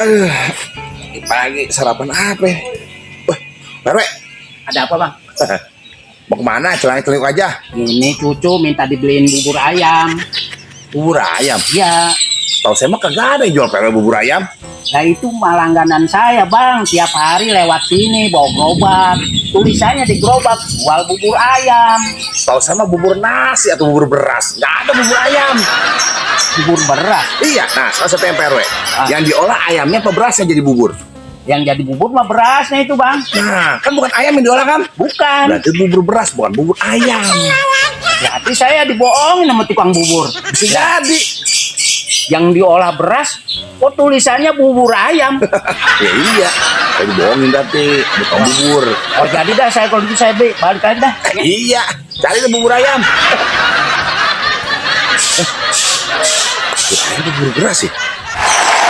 Aduh, pagi sarapan apa? Wah, Perwe, Ada apa bang? mau kemana? Celana-celuk aja. Ini cucu minta dibeliin bubur ayam. Bubur ayam. Ya, Tahu saya mah kagak ada yang jual Perwe bubur ayam. nah itu mah langganan saya bang. Tiap hari lewat sini bawa gerobak. Tulisannya di gerobak jual bubur ayam. Tahu saya mah bubur nasi atau bubur beras. Nggak ada bubur ayam. Bubur beras. Iya, nah salah satu yang Perwe. Yang diolah ayamnya apa berasnya jadi bubur? Yang jadi bubur mah berasnya itu bang. Nah, kan bukan ayam yang diolah kan? Bukan. Berarti bubur beras, bukan bubur ayam. Berarti saya dibohongin sama tukang bubur. Bisa jadi. Yang diolah beras, kok tulisannya bubur ayam. Ya iya, saya dibohongin berarti. Bukan bubur. Oh jadi dah saya kalau gitu saya balik aja dah. Iya, cari deh bubur ayam. Bubur ayam bubur beras sih.